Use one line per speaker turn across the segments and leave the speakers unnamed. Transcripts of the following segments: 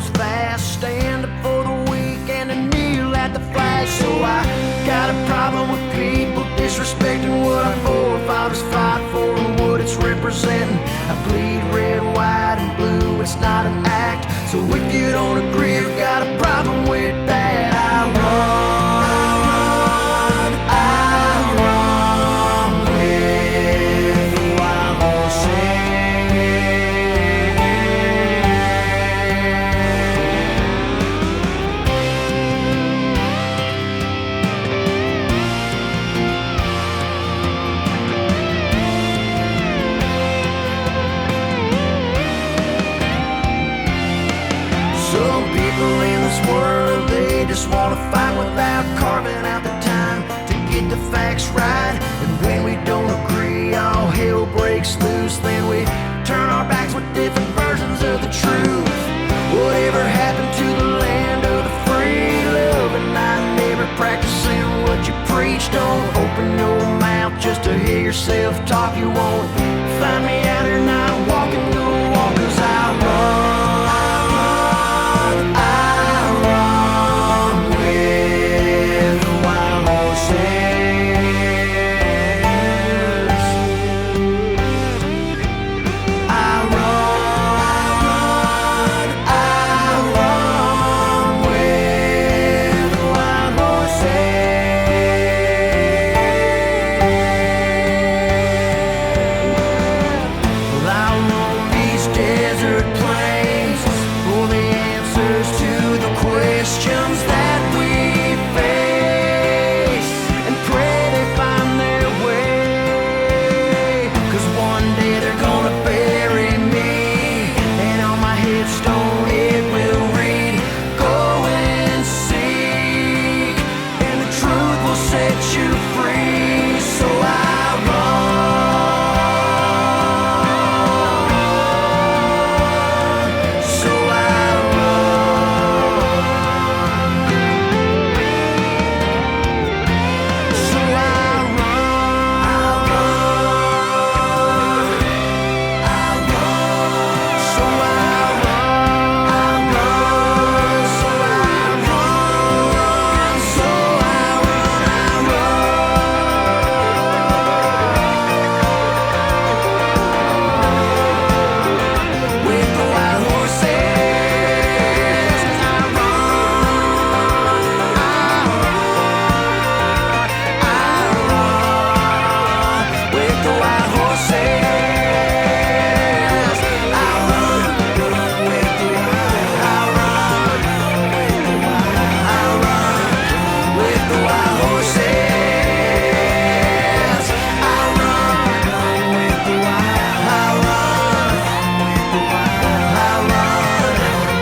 goes fast. Stand up for the weak and to kneel at the flag. So I got a problem with people disrespecting what our forefathers fought for and what it's representing. I bleed red, white, and blue, it's not an act. So if you don't agree, I've got a problem with that. I run with the wild horses. Some people in this world, they just wanna fight without carving out the time to get the facts right. And when we don't agree, all hell breaks loose. Then we turn our backs with different versions of the truth. Whatever happened to the land of the free? Love and I never practicing what you preach. Don't open your mouth just to hear yourself talk. You won't find me out here not walking the walk, 'cause I run with the wild horses. I run with the wild horses. Well, I'll roam these desert plains for the answers to the questions that we face, and pray they find their way. 'Cause one day they're gonna bury me, and on my headstone it will read, go and seek, and the truth will set you free. So I run, so I run, so I run, so I run, so I run, so I run with the wild horses. I run with the wild horses. I run with the wild. I run with the wild. I run with the wild horses. I run with the wild. I run with the wild. I run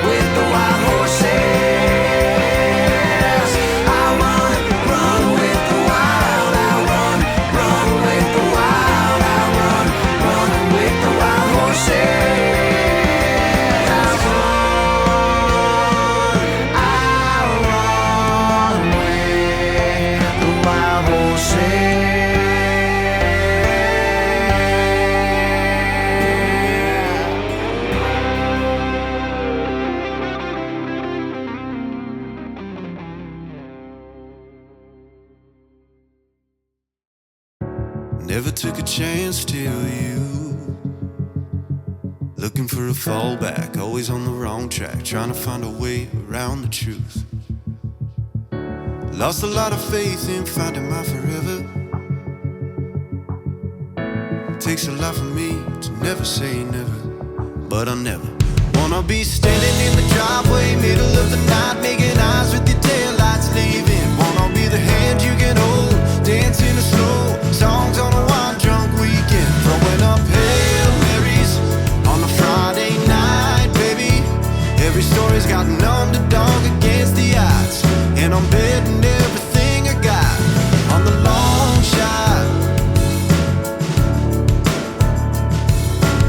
with the wild horses. I run with the wild. I run with the wild. I run with the wild horses. I run with the wild horses.
Never took a chance till you. Looking for a fallback, always on the wrong track, trying to find a way around the truth. Lost a lot of faith in finding my forever. Takes a lot for me to never say never, but I never wanna be standing in the driveway, middle of the night, making eyes with your taillights leaving. Wanna be the hand you can hold, dancing to slow songs on a wine drunk weekend, throwing up Hail Marys on a Friday night, baby. Every story's got an underdog against the odds, and I'm betting everything I got on the long shot.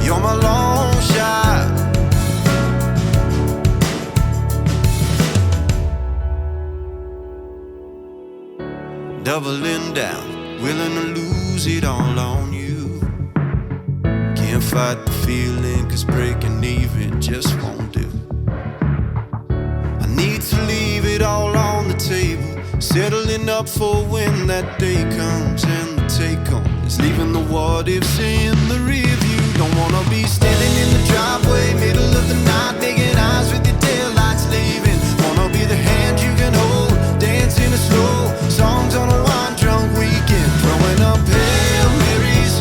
You're my long shot. Doubling down, willing to lose it all on you. Can't fight the feeling, 'cause breaking even just won't do. need to leave it all on the table, settling up for when that day comes. And the take home is leaving the what ifs in the rear view. Don't wanna be standing in the driveway, middle of the night, making eyes with your taillights leaving. Wanna be the hand you can hold, dancing a slow songs on a wine drunk weekend, throwing up Hail Marys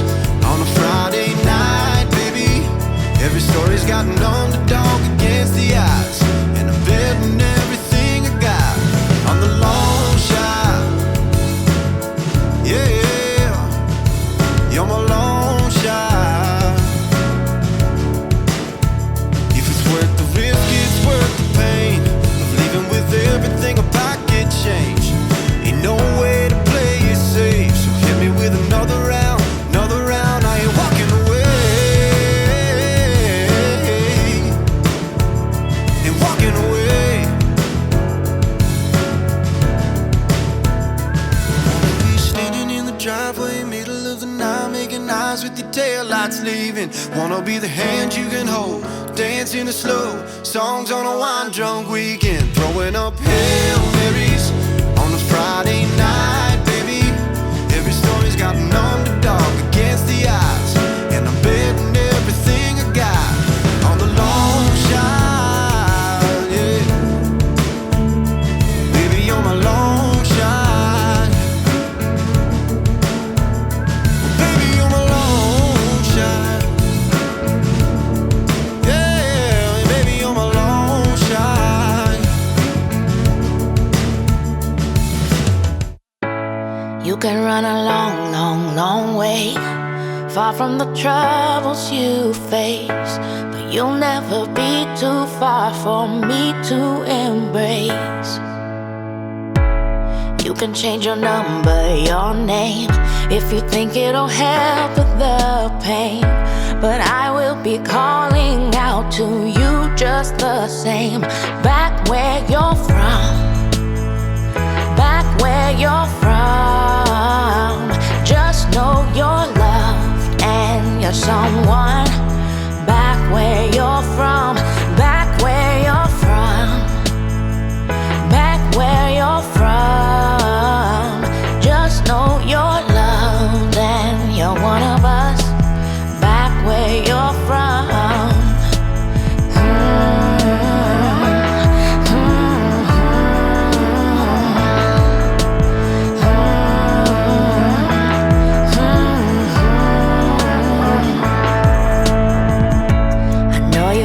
on a Friday night, baby. Every story's got an underdog against the odds, and I'm betting everything I got on the long shot. Yeah, you're my long shot. If it's worth the risk, it's worth the pain of leaving with everything a pocket change. Ain't no way to play it safe, so hit me with another round, another round. I ain't walking away, ain't walking away. Wanna be standing in the driveway, middle of the night, making eyes with your taillights leaving. Wanna be the hand you can hold, dancing a slow songs on a wine drunk weekend, throwing up Hail Marys on a Friday night, baby. Every story's got an underdog against the odds, and I'm betting everything I got on the long shot. Yeah, baby, you're my long shot. Baby, you're my long shot. Yeah, baby, you're my long shot.
You can run a long, long, long way, far from the troubles you face, but you'll never be too far for me to embrace. You can change your number, your name, if you think it'll help with the pain, but I will be calling out to you just the same. Back where you're from, back where you're from, just know you're loved and you're someone. Back where you're from, back where you're from, back where you're from, just know you're loved and you're one of us. Back where you're from.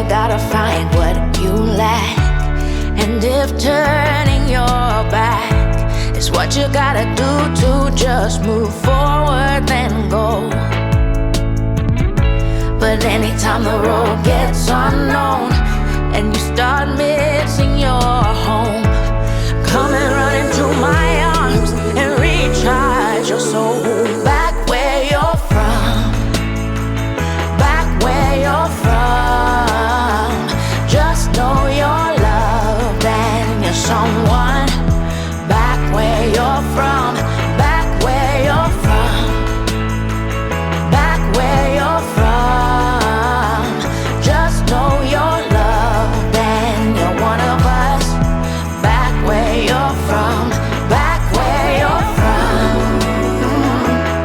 Gotta find what you lack, and if turning your back is what you gotta do to just move forward, then go. But anytime the road gets unknown and you start missing your home, come and run into my arms and recharge your soul. Back where you're from, back where you're from, just know you're loved and you're someone. Back where you're from, back where you're from, back where you're from, just know you're loved and you're one of us. Back where you're from, back where you're from,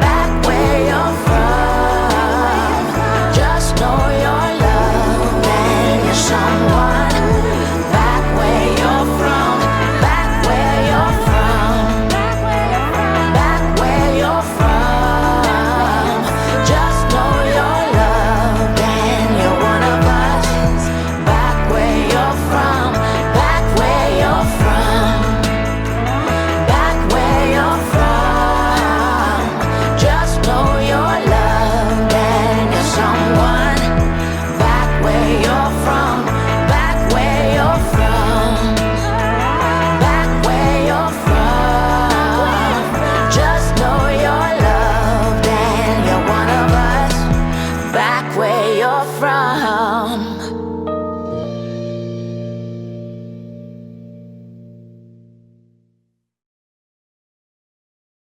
back where you're from, just know you're loved and you're someone. Back where you're from, back where you're from, back where you're from, just know you're loved and you're one of us. Back where you're from, back where you're from, back where you're from, just know you're loved and you're someone. Back where you're from, back where you're from, back where you're from, just know you're loved and you're one of us. Back where you're from.